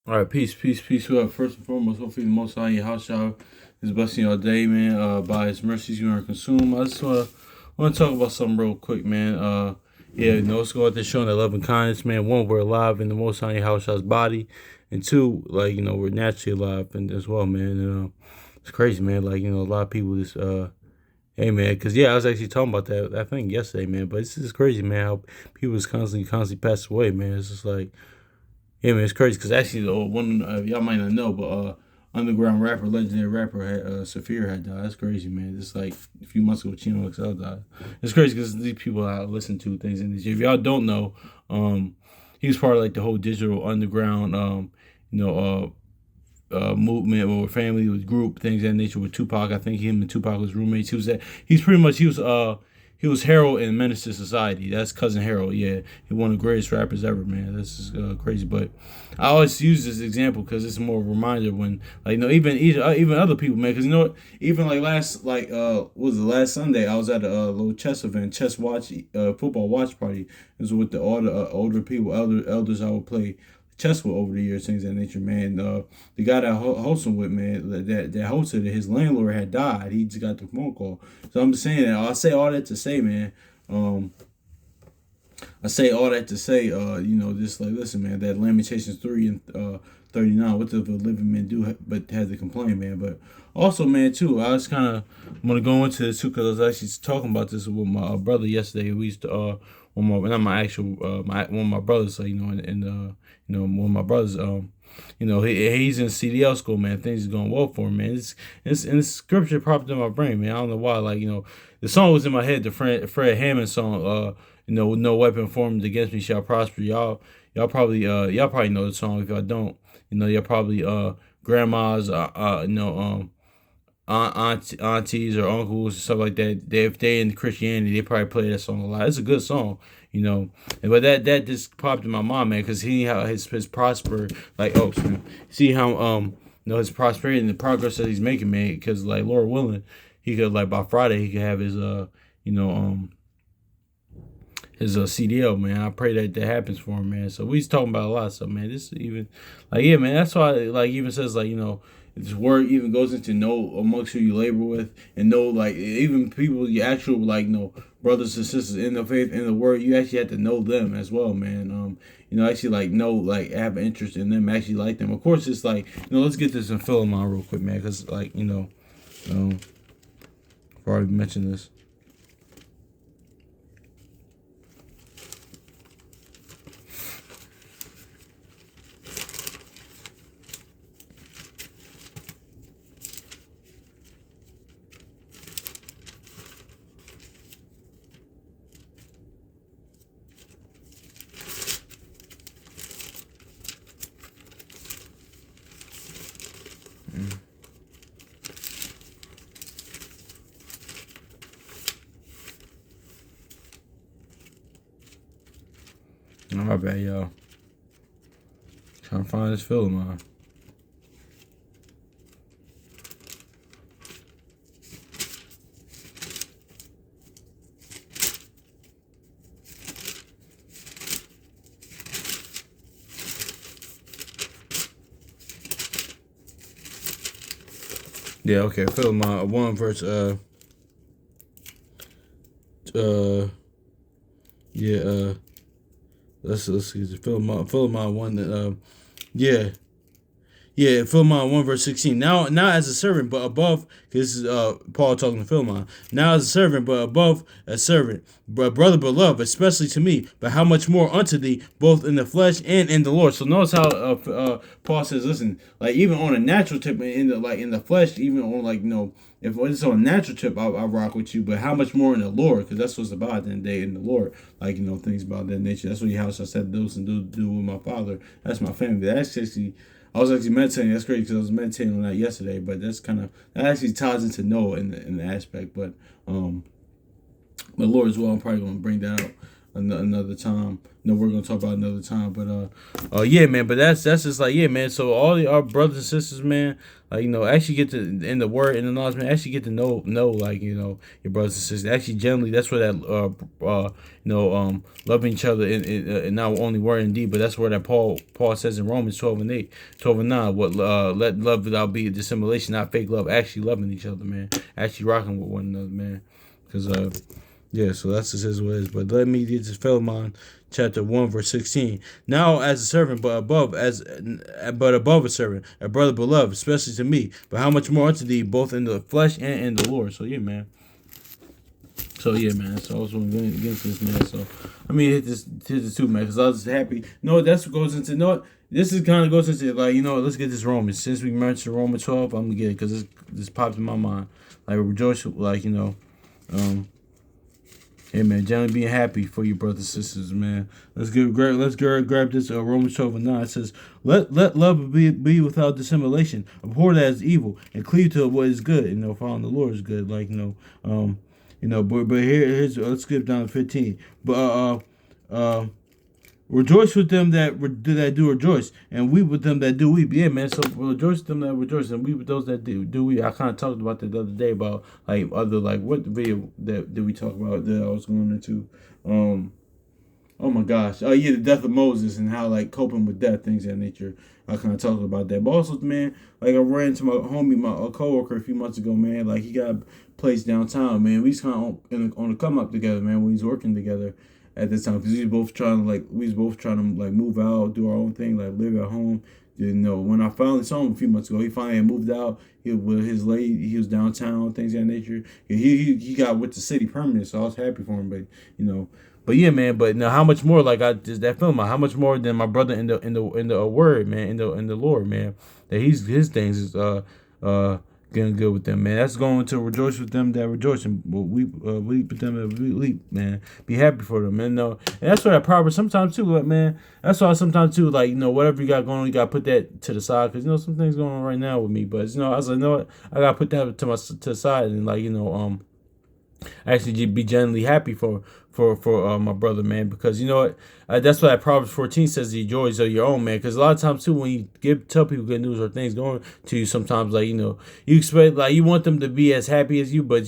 All right, peace, peace, peace. Well, first and foremost, hopefully the Most High in your house, y'all, is blessing your day, man. By His mercies, you are consumed. I just want to talk about something real quick, man. Yeah, let's go out there showing that love and kindness, man. One, we're alive in the Most High in your house, y'all's body, and two, like we're naturally alive and as well, man. And it's crazy, man. Like a lot of people just hey, man, because yeah, I was actually talking about that I think yesterday, man. But it's just crazy, man. How people just constantly pass away, man. It's just like. Yeah, man, it's crazy because actually, one y'all might not know, but underground rapper, legendary rapper, Saphir had died. That's crazy, man. Just like a few months ago, Chino XL died. It's crazy because these people I listen to things in this. If y'all don't know, he was part of like the whole digital underground, you know, movement or family with group things of that nature with Tupac. I think him and Tupac was roommates. He was Harold in Menace to Society. That's cousin Harold. Yeah, he one of the greatest rappers ever, man. This is crazy. But I always use this example because it's more of a reminder when, like, even other people, man. Because even like what was the last Sunday? I was at a little chess event, chess watch, football watch party. It was with the older people, elders I would play chess with over the years, things of that nature, man. The guy that hosted with, man, that hosted it, his landlord had died. He just got the phone call. So I'm just saying that. I say all that to say, man. Um, I say all that to say, just like listen, man. That Lamentations 3:39. What does the living man do? But had to complain, man. But also, man, too. I was kind of want to go into this too because I was actually talking about this with my brother yesterday. We used to not my actual one of my brothers. So one of my brothers. He's in CDL school, man. Things is going well for him, man. It's and the scripture popped in my brain, man. I don't know why. Like, the song was in my head, the Fred Hammond song, no weapon formed against me shall prosper. Y'all probably know the song. If y'all don't, y'all probably grandmas, aunties or uncles or stuff like that. If they in Christianity, they probably play that song a lot. It's a good song, But that just popped in my mind, man, because he how his prosper like see how his prosperity and the progress that he's making, man. Because like Lord willing, he could like by Friday he could have his you know his CDL, man. I pray that happens for him, man. So we was talking about a lot of stuff, man. This even like yeah, man. That's why like even says like this word even goes into know amongst who you labor with and know like even people you actual like brothers and sisters in the faith in the word you actually have to know them as well, man. Actually like know like have an interest in them, actually like them. Of course, it's like let's get this in Philemon real quick, man, because like I've already mentioned this. Oh, my bad, y'all. Trying to find this Philemon. Yeah, okay. Philemon 1 verse uh yeah let's see Philemon 1 that yeah. Yeah, Philemon 1 verse 16. Now as a servant, but above, this is Paul talking to Philemon. Now as a servant, but above a servant, but brother beloved, especially to me, but how much more unto thee, both in the flesh and in the Lord. So notice how Paul says, listen, like even on a natural tip, in the flesh, even on like if it's on a natural tip, I'll rock with you. But how much more in the Lord? Because that's what's about at the end of the day in the Lord. Like things about that nature. That's what he house I said those and do with my father. That's my family. That's actually I was actually meditating. That's great because I was meditating on that yesterday. But that actually ties into Noah in the aspect. But Lord as well. I'm probably gonna bring that up. another time. No, we're gonna talk about another time. But yeah, man. But that's just like, yeah, man. So our brothers and sisters, man, like, actually get to, in the word, in the knowledge, man, actually get to know like, your brothers and sisters. Actually, generally, that's where that loving each other in not only word and deed, but that's where that Paul says in Romans 12:8, 12:9. What let love without be a dissimulation, not fake love. Actually loving each other, man. Actually rocking with one another, man. Because yeah, so that's just his ways. But let me get to Philemon chapter 1, verse 16. Now as a servant, but above a servant, a brother beloved, especially to me. But how much more unto thee, both in the flesh and in the Lord. So yeah, man. So I was going against this, man. So I mean, hit this too, man, because I was happy. That's what goes into. This is kind of goes into, like, let's get this Romans. Since we mentioned Romans 12, I'm gonna get it because this popped in my mind. Like, rejoice, like, hey, man, generally being happy for you brothers and sisters, man. Let's grab this Romans 12:9. It says, let love be without dissimulation. Abhor that is evil, and cleave to what is good. Following the Lord is good. Like, but here's let's skip down to 15. Rejoice with them that do rejoice, and weep with them that do weep. Yeah, man. So rejoice with them that rejoice, and weep with those that do weep. I kind of talked about that the other day about, like, what video that did we talk about that I was going into? Oh my gosh. Oh yeah, the death of Moses and how, like, coping with death, things of that nature. I kind of talked about that. But also, man, like, I ran into my homie, my coworker a few months ago, man. Like, he got a place downtown, man. We was kind of on a come up together, man. When we was working together at this time, because we was both trying to move out, do our own thing, like, live at home. When I finally saw him a few months ago, he finally had moved out. He with his lady, he was downtown, things of that nature. He got with the city permanent, so I was happy for him. But yeah, man. But now, how much more? Like, I just that film. How much more than my brother in the word, man, in the Lord, man. That his things is getting good with them, man. That's going to rejoice with them that rejoice, and weep with them that weep, man. Be happy for them, man. And that's why that Proverbs sometimes too, like, man. That's why sometimes too, like, whatever you got going on, you got to put that to the side, because some things going on right now with me. But I was like, what, I got to put that to the side, and, like, actually be genuinely happy for my brother, man, because that's why Proverbs 14 says the joys of your own, man. Because a lot of times too, when you tell people good news or things going to you, sometimes, like, you expect, like, you want them to be as happy as you, but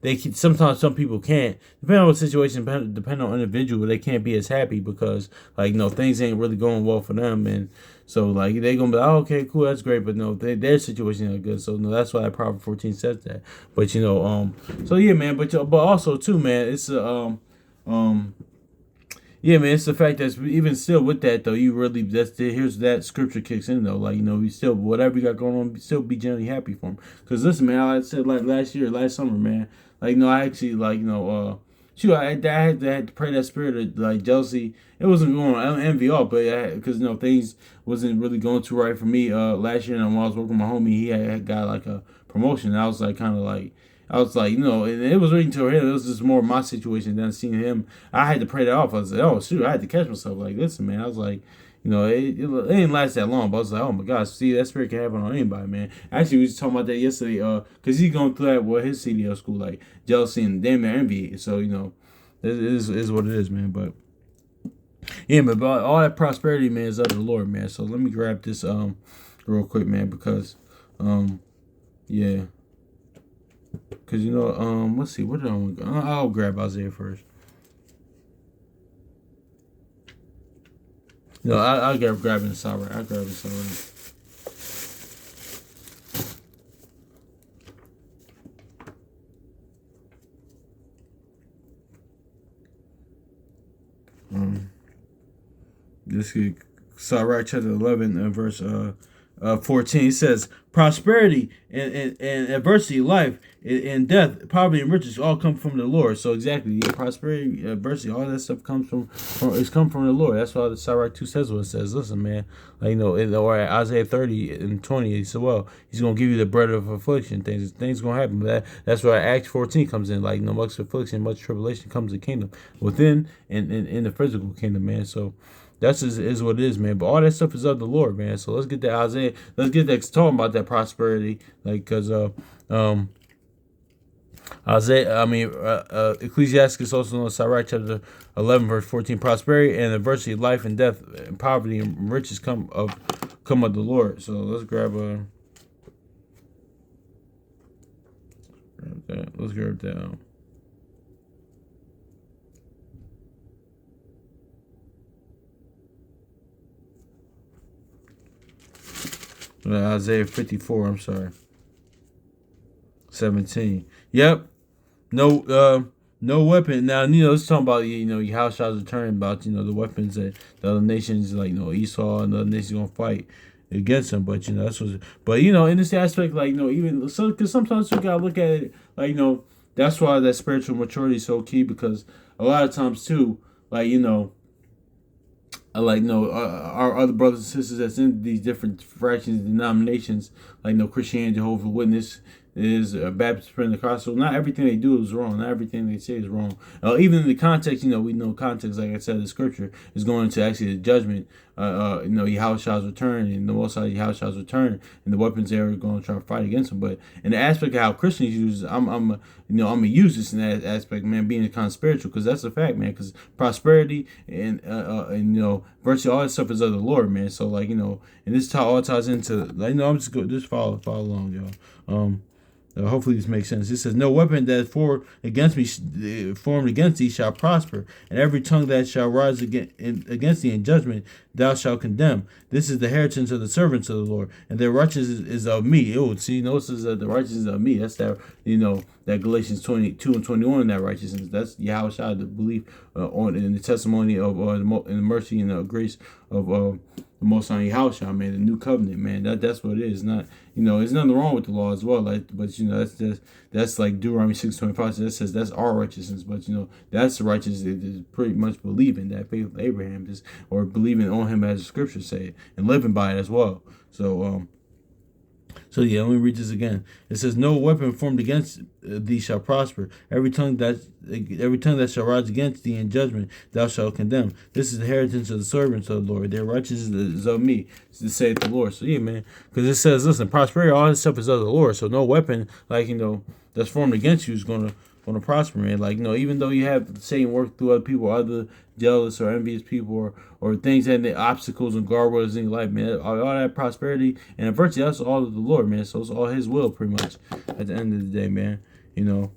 they can, sometimes some people can't, depending on the situation, depending on individual, they can't be as happy because, like, things ain't really going well for them. And so, like, they're gonna be like, oh, okay, cool, that's great, but their situation ain't good. So that's why Proverbs 14 says that. But so yeah, man. But also too, man, it's yeah, man, it's the fact that even still with that though, you really here's that scripture kicks in though, like, you still, whatever you got going on, still be genuinely happy for him. Cause listen, man, like I said, like last summer, man, like, I actually, like, shoot, I had to pray that spirit of, like, jealousy. It wasn't going on envy all, but because things wasn't really going too right for me last year. And when I was working with my homie, he had got, like, a promotion. And I was like, kind of like, and it was waiting till him. It was just more my situation than seeing him. I had to pray that off. I was like, oh shoot, I had to catch myself. Like, listen, man, I was like, it didn't last that long, but I was like, oh my gosh, see, that spirit can happen on anybody, man. Actually, we was talking about that yesterday, because he's going through that with his CDL school, like, jealousy and damn near envy. So, it is what it is, man. But yeah, but all that prosperity, man, is of the Lord, man. So let me grab this real quick, man, because yeah. Because, let's see, what did I want to go? I'll grab Isaiah first. I'll grab it inside right. I'll grab it inside right. This is Sirach chapter 11, verse 14. It says, prosperity and adversity, life and death, poverty and riches all come from the Lord. So exactly, prosperity, adversity, all that stuff comes from the Lord. That's why the Sirach 2 says what it says. Listen, man, like, or Isaiah 30 and 20, he said, well, he's gonna give you the bread of affliction. Things gonna happen. But that's why Acts 14 comes in. Like, much affliction, much tribulation comes in the kingdom within and in the physical kingdom, man. So that's is what it is, man. But all that stuff is of the Lord, man. So let's get that Isaiah. Let's get that talking about that prosperity, like, because Ecclesiastes, also known as Sirach, chapter 11, verse 14. Prosperity and adversity, life and death, and poverty and riches come of the Lord. So let's grab that. Let's grab that. Isaiah 54. I'm sorry. 17. Yep. No weapon. Now, it's talking about, how shots are turning about, the weapons that the other nations, like, Esau and the other nations going to fight against them. But, that's what, but, in this aspect, like, even, so, because sometimes you got to look at it, like, that's why that spiritual maturity is so key, because a lot of times, too, like, like our other brothers and sisters that's in these different fractions denominations, like Christianity, Jehovah's Witness, is Baptist, Pentecostal. Not everything they do is wrong. Not everything they say is wrong. Even in the context, we know context. Like I said, the scripture is going to actually the judgment. Yahushua's return, and the Most High Yahushua's return, and the weapons they are going to try to fight against them. But in the aspect of how Christians use, I'm gonna use this in that aspect, man, being kind of spiritual, because that's a fact, man. Because prosperity and virtually all that stuff is of the Lord, man. So like and this all ties into I'm just go just follow along, y'all. Hopefully this makes sense. It says, "No weapon that formed against thee shall prosper, and every tongue that shall rise against thee in judgment thou shalt condemn. This is the inheritance of the servants of the Lord, and their righteousness is of me." Oh, see, notice that the righteousness of me. That's that Galatians 22:21. That righteousness. That's Yahweh, the belief on in the testimony of in the mercy and the grace of the Most High Yahweh, man. The new covenant, man. That's what it is. Not there's nothing wrong with the law as well. Like, but that's like Deuteronomy 6:25. So that says that's our righteousness. But that's the righteousness that is pretty much believing that faith of Abraham is, or believing on him as the scriptures say, and living by it as well. So yeah, let me read this again. It says, "No weapon formed against thee shall prosper. Every tongue that shall rise against thee in judgment thou shalt condemn. This is the inheritance of the servants of the Lord. Their righteousness is of me," to say the Lord. So yeah, man, because it says, listen, prosperity, all this stuff is of the Lord. So no weapon that's formed against you is gonna prosper, man. Like, even though you have Satan work through other people, other jealous or envious people, or things that the obstacles and guardrails in your life, man, all that prosperity and virtue, that's all of the Lord, man. So it's all His will, pretty much, at the end of the day, man. Yeah,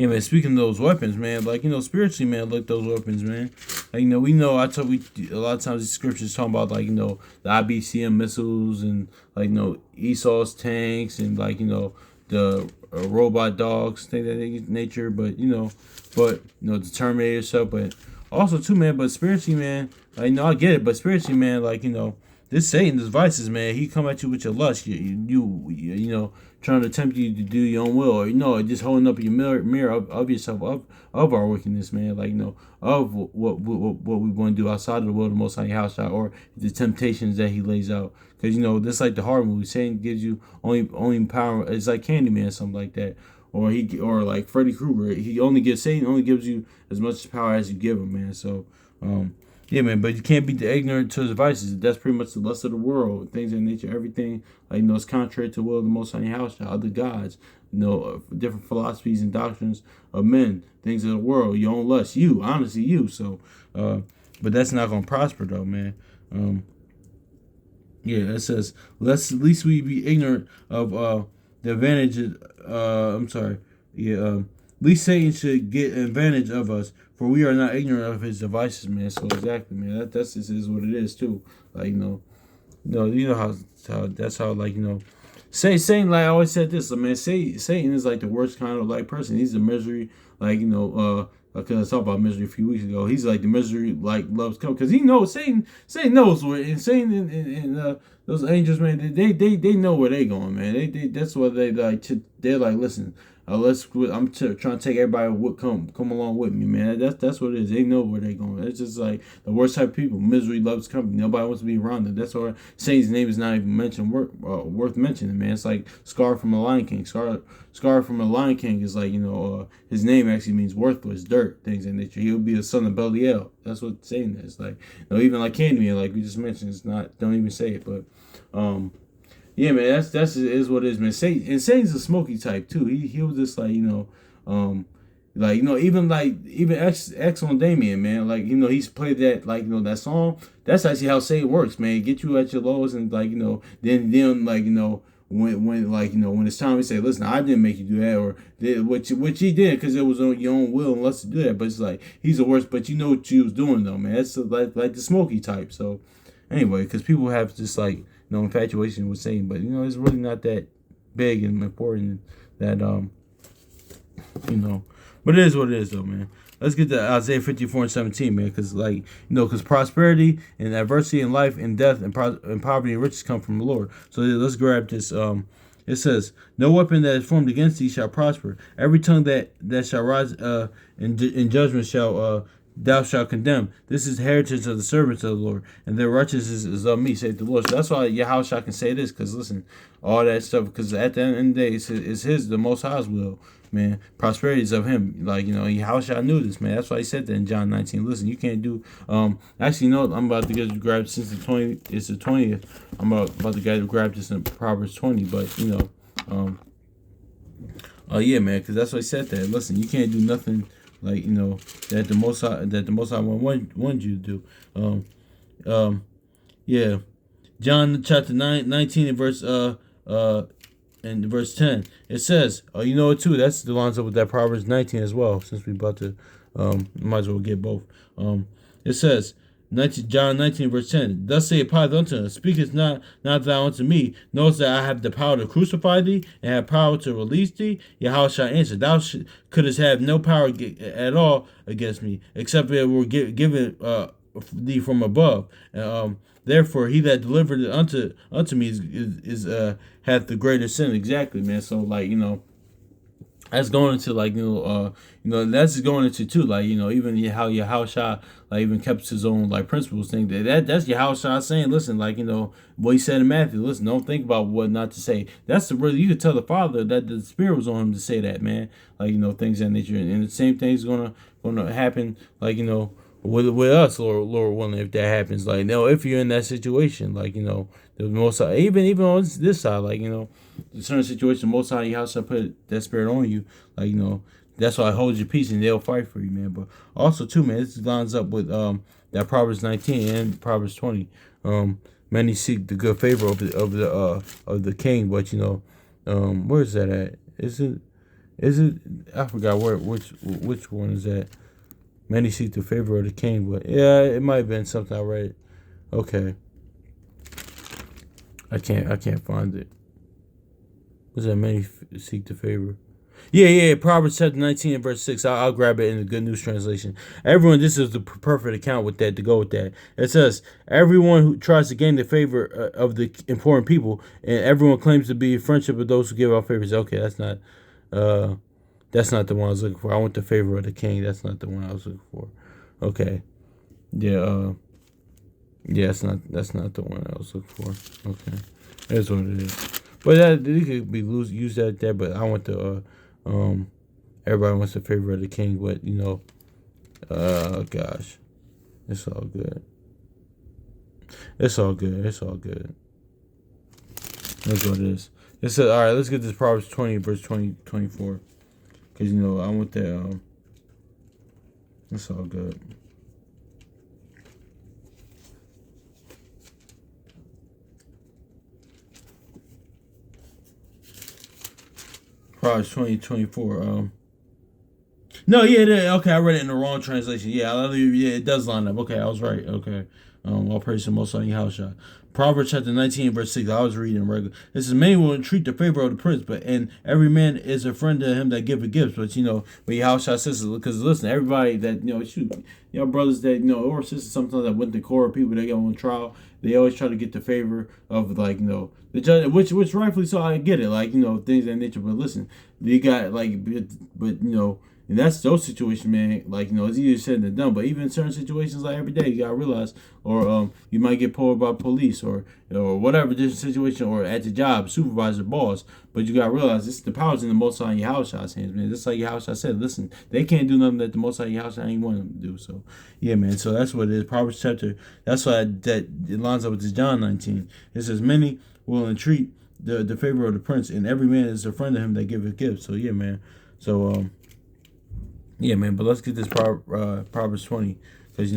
man. Speaking of those weapons, man, like spiritually, man, look those weapons, man. Like we know. A lot of times these scriptures talking about like the IBCM missiles and like Esau's tanks and like the robot dogs, things of that nature. But the Terminator stuff. But also too, man. But spiritually, man, like I get it. But spiritually, man, like this Satan's devices, man. He come at you with your lust. You trying to tempt you to do your own will, or just holding up your mirror of yourself, of our wickedness, man. Like of what we want to do outside of the will of the Most High House, or the temptations that He lays out. Because this like the horror movie, Satan gives you only power. It's like Candyman, something like that, or like Freddy Krueger. Satan only gives you as much power as you give him, man. So yeah, man, but you can't be ignorant to his devices. That's pretty much the lust of the world, things of nature, everything. Like, it's contrary to the will of the Most High House, other gods, different philosophies and doctrines of men, things of the world, your own lust, honestly, you. So, but that's not going to prosper, though, man. Yeah, it says, at least we be ignorant of the advantage. I'm sorry. Yeah, at least Satan should get advantage of us, for we are not ignorant of his devices, man. So exactly, man. That's just is what it is too. Like how that's how Satan, like I always said this, man. Satan is like the worst kind of like person. He's a misery, like because I talked about misery a few weeks ago. He's like the misery like loves come, because he knows Satan knows where, and Satan and those angels, man. They know where they going, man. They that's what they like. They're like, listen. I'm trying to take everybody come along with me, man. That's what it is. They know where they're going. It's just like the worst type of people. Misery loves company. Nobody wants to be around them. That's why Satan's name is not even mentioned worth mentioning, man. It's like Scar from the Lion King. Scar from the Lion King is like his name actually means worthless, dirt, things in nature. He'll be a son of Belial. That's what Satan is. Like even like Candyman, like we just mentioned, it's not. Don't even say it, but Yeah, man, that's is what it is, man. Satan, and Satan's a smoky type too. He was just like, um, like, even X on Damien, man. Like, he's played that, like, that song. That's actually how Satan works, man. Get you at your lowest, and like, then like, when like, when it's time to say, listen, I didn't make you do that, or did which he did, because it was on your own will and lust to do that. But it's like, he's the worst. But you know what you was doing though, man. That's like the smoky type. So anyway, because people have just like, infatuation with Satan, but it's really not that big and important that you know. But it is what it is, though, man. Let's get to Isaiah 54:17, man, because because prosperity and adversity in life and death and poverty and riches come from the Lord. So let's grab this. It says, "No weapon that is formed against thee shall prosper. Every tongue that shall rise in judgment shall thou shalt condemn. This is the heritage of the servants of the Lord, and their righteousness is of me," saith the Lord. So that's why Yahushua can say this, because listen, all that stuff, because at the end of the day, it's his, the Most High's will, man. Prosperity is of him. Like, Yahushua knew this, man. That's why he said that in John 19. Listen, you can't do, actually, I'm about to get grab, since it's the 20th, I'm about to get grab this in Proverbs 20, but, yeah, man, because that's why he said that. Listen, you can't do nothing like, that the Most High wanted you to do. Yeah, John chapter 19 and verse 10. It says, oh, you know it too. That's the lines up with that Proverbs 19 as well. Since we about to, might as well get both. It says, John 19 verse 10. Thus saith Pilate unto him, speakest not thou unto me? Knowest that I have the power to crucify thee, and have power to release thee? Yahweh shall answer, thou couldst have no power at all against me, except it were given thee from above. Therefore, he that delivered it unto me is hath the greater sin. Exactly, man. So, like, that's going into, like, that's going into too, like, even how Yahushua, like, even kept his own, like, principles thing. That's Yahushua saying, listen, like, what he said in Matthew, listen, don't think about what not to say. That's the really, you could tell the Father that the Spirit was on him to say that, man. Like, things of that nature, and the same thing's gonna happen, like, with us, Lord willing, if that happens. Like, if you're in that situation, like, the most, even on this side, like, in certain situation, most time you have to put that spirit on you, like, that's why I hold your peace and they'll fight for you, man. But also too, man, this lines up with that Proverbs 19 and Proverbs 20. Many seek the good favor of the king, but where is that at? Is it? I forgot which one is that. Many seek the favor of the king, but yeah, it might have been something I read. Okay, I can't find it. Was that many seek the favor? Yeah. Proverbs chapter 19 and verse 6. I'll grab it in the Good News Translation. Everyone, this is the perfect account with that, to go with that. It says, everyone who tries to gain the favor of the important people, and everyone claims to be in friendship with those who give out favors. Okay, that's not the one I was looking for. I want the favor of the king. That's not the one I was looking for. Okay. Yeah, that's not the one I was looking for. Okay. That's what it is. But that it could be used like that, but I want the everybody wants the favor of the king, but gosh. It's all good. It's all good. That's what it is. It says, all right, let's get this Proverbs 20 verse 24. Because, I want that, it's all good. Proverbs 20:24. No, yeah, okay, I read it in the wrong translation. Yeah, it does line up. Okay, I was right. Okay. All praise to Most High Yahushua. Proverbs chapter 19 verse 6. I was reading regular. It says, many will entreat the favor of the prince, and every man is a friend to him that giveth gifts. But but Yahushua says, because listen, everybody that brothers that or sisters sometimes that went to court, people that go on trial, they always try to get the favor of, like, the judge, which rightfully so. I get it, like, things of that nature. But listen, they got, like, but and that's those situations, man. Like, it's easier said than done. But even in certain situations, like every day, you gotta realize, or you might get pulled by police, or whatever different situation, or at the job, supervisor, boss. But you gotta realize the power's in the Most High Yahushua's hands, man. Just like Yahushua said, listen, they can't do nothing that the Most High Yahushua ain't want them to do. So yeah, man. So that's what it is. Proverbs chapter. That's why that it lines up with this John 19. It says, many will entreat the favor of the prince, and every man is a friend of him that giveth gifts. So yeah, man. So yeah, man. But let's get this Proverbs 20, because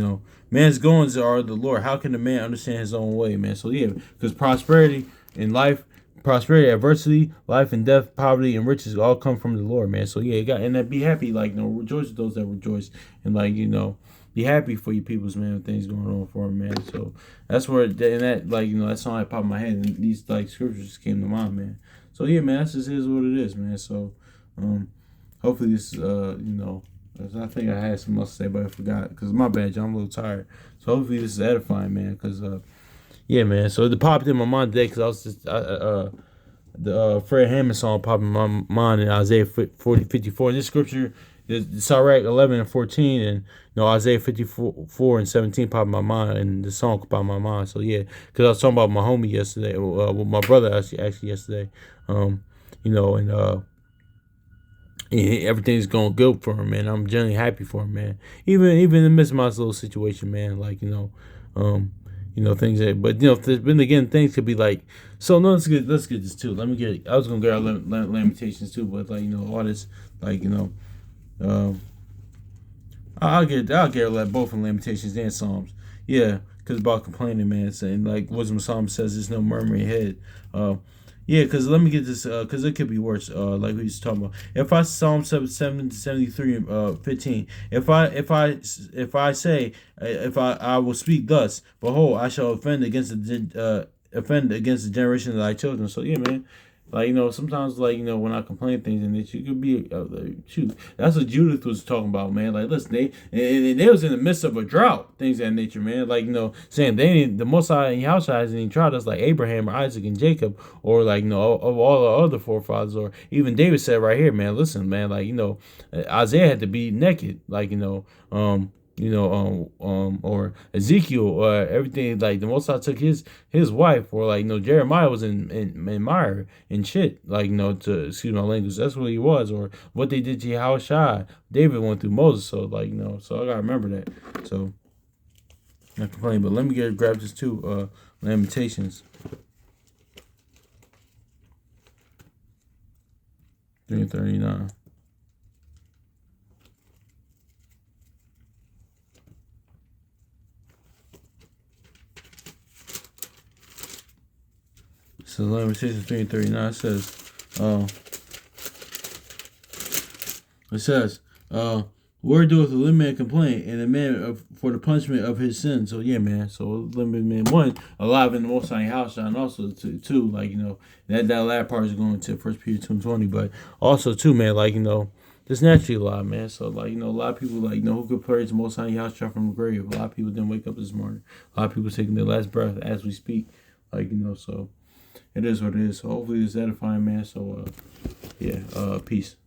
man's goings are the Lord. How can a man understand his own way, man? So yeah, because prosperity in life. Prosperity, adversity, life and death, poverty and riches all come from the Lord, man. So yeah, you got and that be happy, like rejoice with those that rejoice, and like be happy for you peoples, man. When things going on for them, man. So that's where and that that song that popped in my head, and these like scriptures just came to mind, man. So yeah, man, that's just is what it is, man. So hopefully this I think I had something else to say, but I forgot because my bad, John. I'm a little tired. So hopefully this is edifying, man, because yeah, man. So it popped in my mind today because I was just the Fred Hammond song popped in my mind in Isaiah 54. And this scripture is Sirach 11 and 14, and Isaiah 54 and 17 popped in my mind, and the song popped in my mind. So yeah, because I was talking about my homie yesterday, with my brother actually yesterday, and everything's going good for him, man. I'm generally happy for him, man. Even in the midst of my little situation, man. Like things that, but then again, things could be like. So no, let's get this too. Let me get. I was gonna get our limitations too, but all this, I'll get both in Lamentations and Psalms. Yeah, because about complaining, man. Saying Wisdom of Psalm says there's no murmuring head. Yeah, because let me get this, because it could be worse. Like we used to talk about. If I Psalm 73, 15. If I say, if I will speak thus, behold, I shall offend against the generation of thy children. So yeah, man. Sometimes when I complain things and it could be shoot. That's what Judith was talking about, man. Like, listen, they was in the midst of a drought, things of that nature, man. Saying the Most High and Yahshua hasn't even tried us like Abraham or Isaac and Jacob, or of all our other forefathers, or even David said right here, man. Listen, man, Isaiah had to be naked, or Ezekiel, or everything. Like the Most High took his wife, or Jeremiah was in mire and shit. To excuse my language, that's what he was, or what they did to Yahushua. David went through Moses, so so I gotta remember that. So not complaining, but let me grab this too. Lamentations 3:39. So Lamentations 3:39 says, where doeth the little man complain, and the man for the punishment of his sin? So yeah, man. So limited man, one, alive in the Most High house, and also two, that last part is going to 1 Peter 2:20, but also too, man, just naturally alive, man. So a lot of people who could praise the Most High house from the grave. A lot of people didn't wake up this morning. A lot of people taking their last breath as we speak, so. It is what it is. So hopefully it's edifying, man. So, peace.